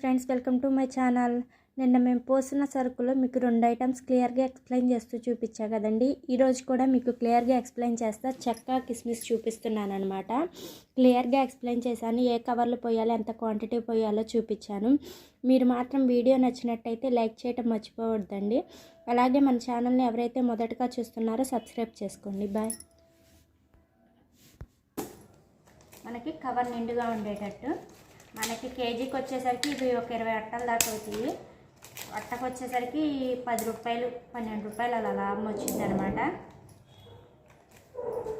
Friends, welcome to my channel. నిన్న మేము పోసిన సరుకులో మీకు 2 ఐటమ్స్ క్లియర్గా ఎక్స్ప్లెయిన్ చేస్తూ చూపించా కదండి. ఈరోజు కూడా మీకు క్లియర్గా ఎక్స్ప్లెయిన్ చేస్తా. చెక్క కిస్మిస్ చూపిస్తున్నాను అనమాట. క్లియర్గా ఎక్స్ప్లెయిన్ చేశాను. ఏ కవర్లు పోయాలో, ఎంత క్వాంటిటీ పోయాలో చూపించాను. మీరు మాత్రం వీడియో నచ్చినట్టయితే లైక్ చేయటం మర్చిపోవద్దండి. అలాగే మన ఛానల్ని ఎవరైతే మొదటగా చూస్తున్నారో సబ్స్క్రైబ్ చేసుకోండి. బాయ్. మనకి కవర్ నిండుగా ఉండేటట్టు మనకి కేజీకి వచ్చేసరికి ఇవి ఒక 20 అట్టల దాకా అవుతాయి. అట్టకు వచ్చేసరికి 10 రూపాయలు 12 రూపాయలు అలా లాభం వచ్చింది అనమాట.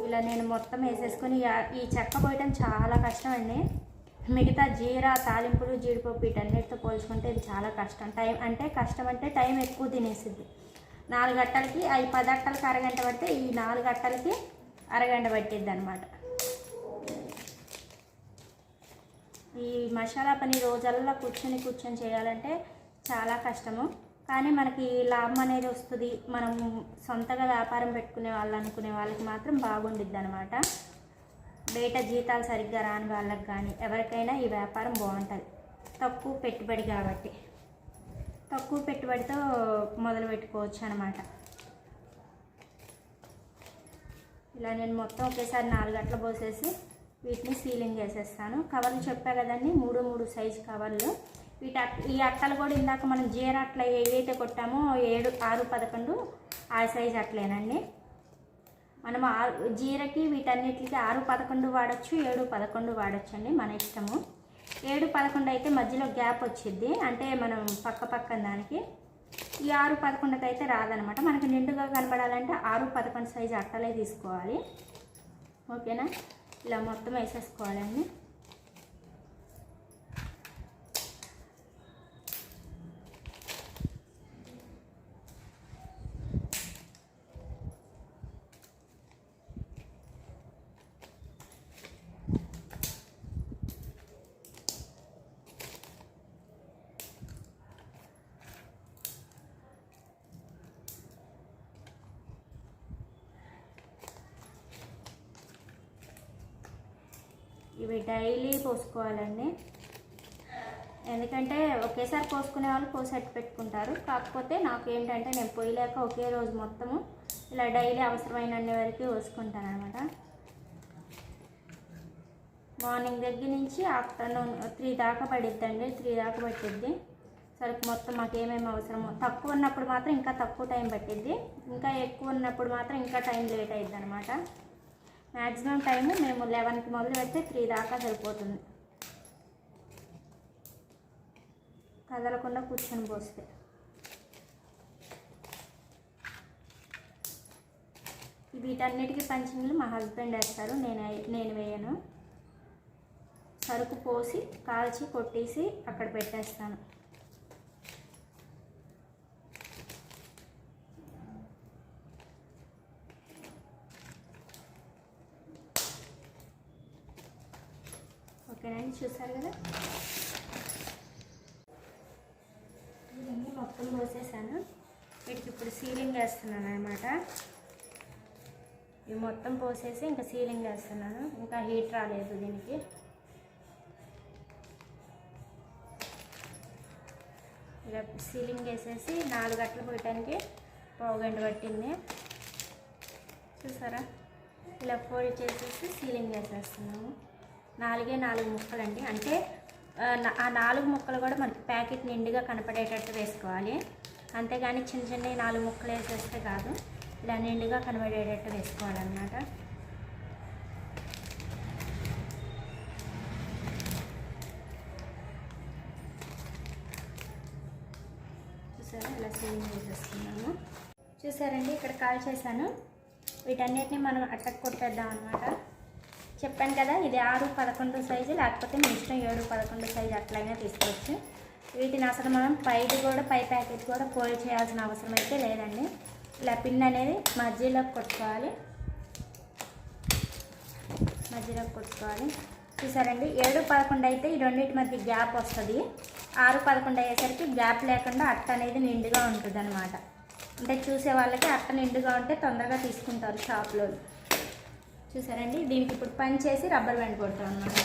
ఇలా నేను మొత్తం వేసేసుకొని ఈ చెక్క పోయటం చాలా కష్టం అండి. మిగతా జీరా, తాలింపులు, జీడిపప్పు వీటన్నిటితో పోల్చుకుంటే ఇది చాలా కష్టం. కష్టం అంటే టైం ఎక్కువ తినేసిద్ది. 4 అట్టలకి 10 అట్టలకి అరగంట పడితే ఈ 4 అట్టలకి అరగంట పట్టిద్ది అనమాట. ఈ మసాలా పని రోజల్లా కూర్చొని చేయాలంటే చాలా కష్టము. కానీ మనకి లాభం అనేది వస్తుంది. మనం సొంతగా వ్యాపారం పెట్టుకునే వాళ్ళు అనుకునే వాళ్ళకి మాత్రం బాగుండిద్ది అనమాట. బయట జీతాలు సరిగ్గా రాని వాళ్ళకి కానీ ఎవరికైనా ఈ వ్యాపారం బాగుంటుంది. తక్కువ పెట్టుబడి కాబట్టి తక్కువ పెట్టుబడితో మొదలు పెట్టుకోవచ్చు అనమాట. ఇలా నేను మొత్తం ఒకేసారి 4 గంటలు పోసేసి వీటిని సీలింగ్ వేసేస్తాను. కవర్లు చెప్పా కదండి, 3 సైజు కవర్లు. ఈ అట్టలు కూడా ఇందాక మనం జీర అట్ల ఏవైతే కొట్టామో 7, 6, 11 ఆ సైజు అట్లేనండి. మనం జీరకి వీటన్నిటికి 6, 11 వాడచ్చు, 7, 11 వాడచ్చు అండి, మన ఇష్టము. 7, 11 అయితే మధ్యలో గ్యాప్ వచ్చిద్ది, అంటే మనం పక్కన దానికి. ఈ 6, 11కి అయితే రాదనమాట. మనకి నిండుగా కనపడాలంటే 6, 11 సైజు అట్టలే తీసుకోవాలి. ఓకేనా? ఇలా మొత్తం వేసేసుకోవాలండి. ఇవి డైలీ పోసుకోవాలండి. ఎందుకంటే ఒకేసారి పోసుకునే వాళ్ళు పోసెట్టు పెట్టుకుంటారు. కాకపోతే నాకు ఏంటంటే నేను పోయలేక ఒకే రోజు మొత్తము ఇలా డైలీ అవసరమైన అన్ని వరకు పోసుకుంటాను అనమాట. మార్నింగ్ దగ్గర నుంచి ఆఫ్టర్నూన్ 3 దాకా పడిద్దండి. 3 దాకా పట్టిద్ది సరుకు మొత్తం. మాకు ఏమేమి అవసరమో తక్కువ ఉన్నప్పుడు మాత్రం ఇంకా తక్కువ టైం పట్టిద్ది, ఇంకా ఎక్కువ ఉన్నప్పుడు మాత్రం ఇంకా టైం లేట్ అయ్యిద్ది అనమాట. మ్యాక్సిమం టైము మేము 11కి మొదలు పెడితే 3 దాకా సరిపోతుంది, కదలకుండా కూర్చొని పోస్తే. వీటన్నిటికీ పంచింగ్లు మా హస్బెండ్ వేస్తారు, నేను వేయను. సరుకు పోసి కాల్చి కొట్టేసి అక్కడ పెట్టేస్తాను. ఓకేనండి, చూసారు కదా. ఇవన్నీ మొత్తం పోసేసాను. వీటికి ఇప్పుడు సీలింగ్ వేస్తున్నాను అనమాట. ఇవి మొత్తం పోసేసి ఇంకా సీలింగ్ వేస్తున్నాను. ఇంకా హీట్ రాలేదు దీనికి. ఇలా సీలింగ్ వేసేసి 4 గంటలు పోయటానికి 1/2 గంట పట్టింది. చూసారా, ఇలా ఫోల్డ్ చేసేసి సీలింగ్ వేసేస్తున్నాము. 4 ముక్కలండి. అంటే ఆ 4 ముక్కలు కూడా మనకి ప్యాకెట్ నిండుగా కనపడేటట్టు వేసుకోవాలి. అంతేగాని చిన్న 4 ముక్కలు వేసేస్తే కాదు, ఇలా నిండుగా కనపడేటట్టు వేసుకోవాలన్నమాట. చూసారా, ఇలా సీలింగ్ వేసేసుకున్నాము. చూసారండి, ఇక్కడ కాల్ చేశాను. వీటన్నిటిని మనం అట్టకు కొట్టేద్దాం అనమాట. చెప్పాను కదా, ఇది 6, 11 సైజు, లేకపోతే మీ ఇష్టం 7, 11 సైజు అట్లయినా తీసుకోవచ్చు. వీటిని అసలు మనం పై ప్యాకెట్ కూడా ఫోల్డ్ చేయాల్సిన అవసరం అయితే లేదండి. ఇలా పిన్ అనేది మధ్యలోకి కొట్టుకోవాలి. చూసారండి, 7, 11 అయితే ఈ రెండింటి మధ్య గ్యాప్ వస్తుంది. 6, 11 అయ్యేసరికి గ్యాప్ లేకుండా అట్ట అనేది నిండుగా ఉంటుంది అనమాట. అంటే చూసే వాళ్ళకి అట్ట నిండుగా ఉంటే తొందరగా తీసుకుంటారు షాప్లో. చూసారండి, దీనికి ఇప్పుడు పని చేసి రబ్బర్ బ్యాండ్ కొడతాం అన్నమాట.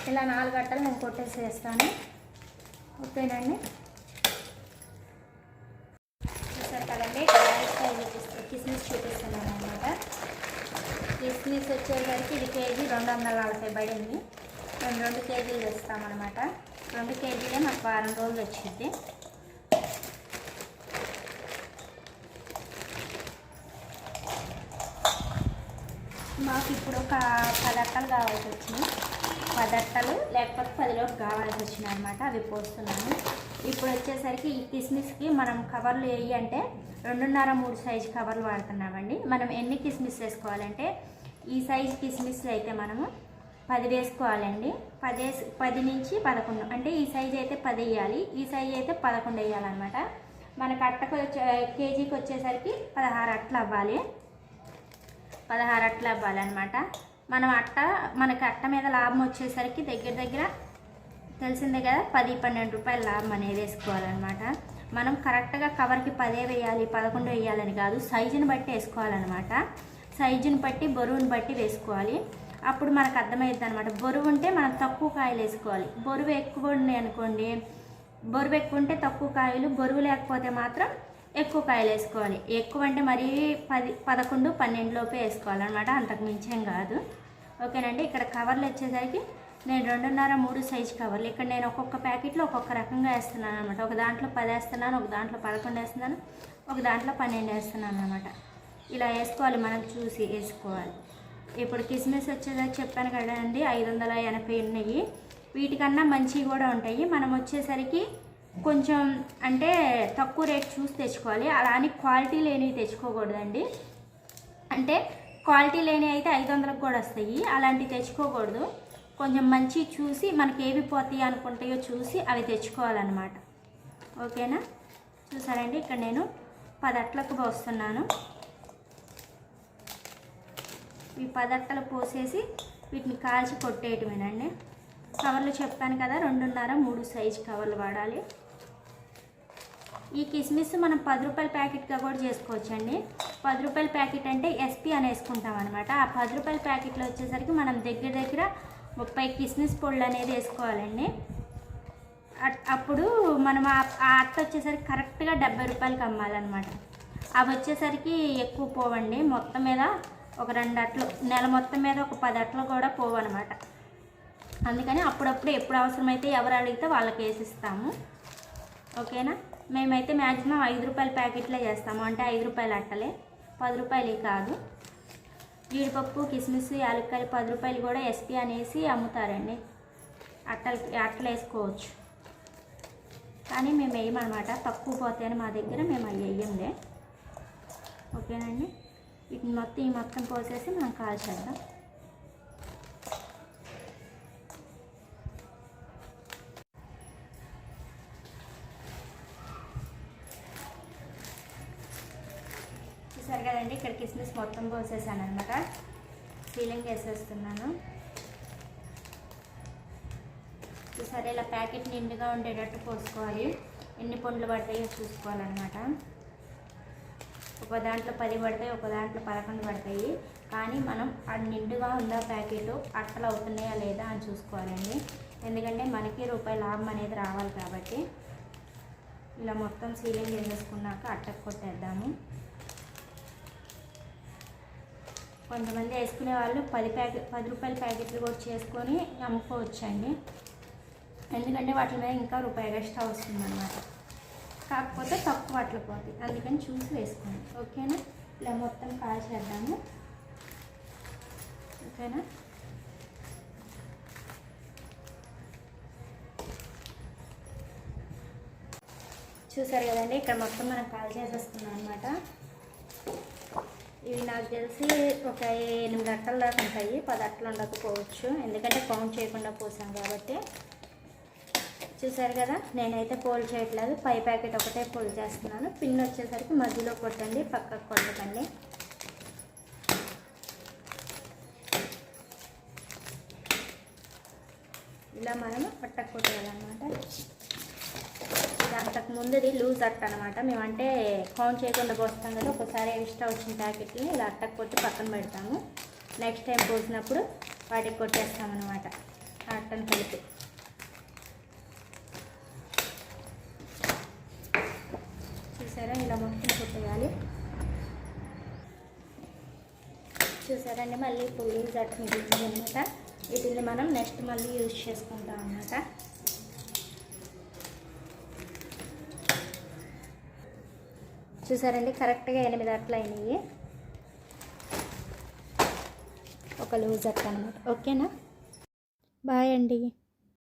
ఇలా 4 అట్టలు నేను కొట్టేసేస్తాను. ఓకేనండి. చూసారు కదండి, కిస్మిస్ చూపిస్తున్నాను అనమాట. కిస్మిస్ వచ్చేసరికి ఇది కేజీ 240 పడింది. మేము 2 కేజీలు తెస్తామన్నమాట. 2 కేజీలే మాకు వారం రోజులు వచ్చింది. మాకు ఇప్పుడు ఒక 10 అట్టలు కావాల్సి వచ్చినాయి. 10 అట్టలు లేకపోతే 10లోపు కావాల్సి వచ్చినాయి అనమాట. అవి పోస్తున్నాను. ఇప్పుడు వచ్చేసరికి ఈ కిస్మిస్కి మనం కవర్లు వేయి అంటే 2.5-3 సైజు కవర్లు వాడుతున్నామండి. మనం ఎన్ని కిస్మిస్ వేసుకోవాలంటే ఈ సైజు కిస్మిస్ అయితే మనము 10 వేసుకోవాలండి. 10 నుంచి 11 అంటే ఈ సైజు అయితే 10 వేయాలి, ఈ సైజు అయితే 11 వేయాలన్నమాట. మనకు అట్టకు కేజీకి వచ్చేసరికి 16 అట్టలు అవ్వాలి. 16 అట్టలు అవ్వాలన్నమాట. మనకి అట్ట మీద లాభం వచ్చేసరికి దగ్గర తెలిసిందే కదా, 10-12 రూపాయల లాభం అనేది వేసుకోవాలన్నమాట. మనం కరెక్ట్గా కవర్కి 10 వేయాలి 11 వేయాలని కాదు, సైజుని బట్టి వేసుకోవాలన్నమాట. సైజుని బట్టి బరువుని బట్టి వేసుకోవాలి. అప్పుడు మనకు అర్థమవుతుంది అనమాట. బరువు ఉంటే మనం తక్కువ కాయలు వేసుకోవాలి. బరువు ఎక్కువ ఉన్నాయి అనుకోండి, బరువు ఎక్కువ ఉంటే తక్కువ కాయలు, బరువు లేకపోతే మాత్రం ఎక్కువ కాయలు వేసుకోవాలి. ఎక్కువ అంటే మరీ 10, 11, 12 లోపే వేసుకోవాలన్నమాట. అంతకు మించేం కాదు. ఓకేనండి. ఇక్కడ కవర్లు వచ్చేసరికి నేను 2.5-3 సైజు కవర్లు. ఇక్కడ నేను ఒక్కొక్క ప్యాకెట్లో ఒక్కొక్క రకంగా వేస్తున్నాను అనమాట. ఒక దాంట్లో 10 వేస్తున్నాను, ఒక దాంట్లో 11 వేస్తున్నాను, ఒక దాంట్లో 12 వేస్తున్నాను అనమాట. ఇలా వేసుకోవాలి, మనం చూసి వేసుకోవాలి. ఇప్పుడు కిస్మిస్ వచ్చేసరికి చెప్పాను కదండి 580 ఉన్నాయి. వీటికన్నా మంచివి కూడా ఉంటాయి. మనం వచ్చేసరికి కొంచెం అంటే తక్కువ రేట్ చూసి తెచ్చుకోవాలి. అలా అని క్వాలిటీ లేనివి తెచ్చుకోకూడదండి. అంటే క్వాలిటీ లేని అయితే 500కు కూడా వస్తాయి, అలాంటివి తెచ్చుకోకూడదు. కొంచెం మంచి చూసి మనకి ఏవి పోతాయి అనుకుంటాయో చూసి అవి తెచ్చుకోవాలన్నమాట. ఓకేనా. చూసారండి, ఇక్కడ నేను 10 అట్టలకు పోస్తున్నాను. ఈ 10 అట్టలు పోసేసి వీటిని కాల్చి కొట్టేయటమేనండి. కవర్లు చెప్పాను కదా 2.5-3 సైజు కవర్లు వాడాలి. ఈ కిస్మిస్ మనం 10 రూపాయల ప్యాకెట్గా కూడా చేసుకోవచ్చండి. 10 రూపాయల ప్యాకెట్ అంటే ఎస్పీ అని వేసుకుంటాం అనమాట. ఆ 10 రూపాయల ప్యాకెట్లో వచ్చేసరికి మనం దగ్గర 30 కిస్మిస్ పొళ్ళు అనేది వేసుకోవాలండి. అప్పుడు మనం ఆ అట్ట వచ్చేసరికి కరెక్ట్గా 70 రూపాయలకి అమ్మాలన్నమాట. అవి వచ్చేసరికి ఎక్కువ పోవండి. మొత్తం మీద ఒక 2 అట్టలు, నెల మొత్తం మీద ఒక 10 అట్టలు కూడా పోవన్నమాట. అందుకని అప్పుడప్పుడు ఎప్పుడు అవసరమైతే ఎవరు అడిగితే వాళ్ళకి వేసిస్తాము. ఓకేనా. మేమైతే మ్యాక్సిమం 5 రూపాయల ప్యాకెట్లే చేస్తాము. అంటే 5 రూపాయల అట్టలే, 10 రూపాయలు కాదు. జీడిపప్పు, కిస్మిస్, యాలక్కాయలు 10 రూపాయలు కూడా ఎస్పీ అనేసి అమ్ముతారండి. అట్టలు వేసుకోవచ్చు. కానీ మేము వేయమన్నమాట, తక్కువ పోతాయని మా దగ్గర మేము అవి వేయంలే. ఓకేనండి. వీటిని మొత్తం పోసేసి మనం కాల్చేద్దాం. చూసారు కదండి, ఇక్కడ కిస్మిస్ మొత్తం పోసేసాను అనమాట. సీలింగ్ వేసేస్తున్నాను. చూసారు, ఇలా ప్యాకెట్ నిండుగా ఉండేటట్టు పోసుకోవాలి. ఎన్ని పండ్లు పడతాయో చూసుకోవాలన్నమాట. ఒక దాంట్లో 10 పడతాయి, ఒక దాంట్లో 11 పడతాయి. కానీ మనం అది నిండుగా ఉందా ప్యాకెట్, అట్టలు అవుతున్నాయా లేదా అని చూసుకోవాలండి. ఎందుకంటే మనకి రూపాయి లాభం అనేది రావాలి కాబట్టి. ఇలా మొత్తం సీలింగ్ వేసేసుకున్నాక అట్టకు కొట్టేద్దాము. కొంతమంది వేసుకునే వాళ్ళు 10 రూపాయల ప్యాకెట్లు కూడా చేసుకొని అమ్ముకోవచ్చండి. ఎందుకంటే వాటి మీద ఇంకా రూపాయి ఎక్స్ట్రా వస్తుందన్నమాట. కాకపోతే తక్కువ అట్ల పోతాయి, అందుకని చూసి వేసుకోండి. ఓకేనా. ఇలా మొత్తం కాల్చేద్దాము. ఓకేనా. చూసారు కదండి, ఇక్కడ మొత్తం మనం కాల్ చేసేస్తున్నాం అనమాట. ఇవి నాకు తెలిసి ఒక 8 అట్టలు దాకా ఉంటాయి. 10 అట్టలు ఉండకపోవచ్చు, ఎందుకంటే కౌంట్ చేయకుండా పోసాం కాబట్టి. చూసారు కదా, నేనైతే పోల్ చేయట్లేదు. పై ప్యాకెట్ ఒకటే పోల్ చేస్తున్నాను. పిన్ వచ్చేసరికి మధ్యలో కొట్టండి, పక్కకు కొట్టకండి. ఇలా మనం పట్టకు కొట్టేయాలన్నమాట. అంతకు ముందుది లూజ్ అట్ట అనమాట. మేమంటే కౌంట్ చేయకుండా పోస్తాం కదా, ఒకసారి ఎక్స్ట్రా వచ్చిన ప్యాకెట్ని ఇలా అట్టకు కొట్టి పక్కన పెడతాము. నెక్స్ట్ టైం పోసినప్పుడు వాటికి కొట్టేస్తామన్నమాట. అట్టను కలిపి చూసారా ఇలా మొత్తం కుట్టేయాలి. చూసారండి మళ్ళీ ఇప్పుడు లూజ్ అట్ట మిగిలింది అనమాట. వీటిని మనం నెక్స్ట్ మళ్ళీ యూజ్ చేసుకుంటాం అన్నమాట. చూసారండి కరెక్ట్గా 8 అట్లు అయినాయి. ఒక లూజ్ అట్ట అనమాట. ఓకేనా, బాయ్ అండి.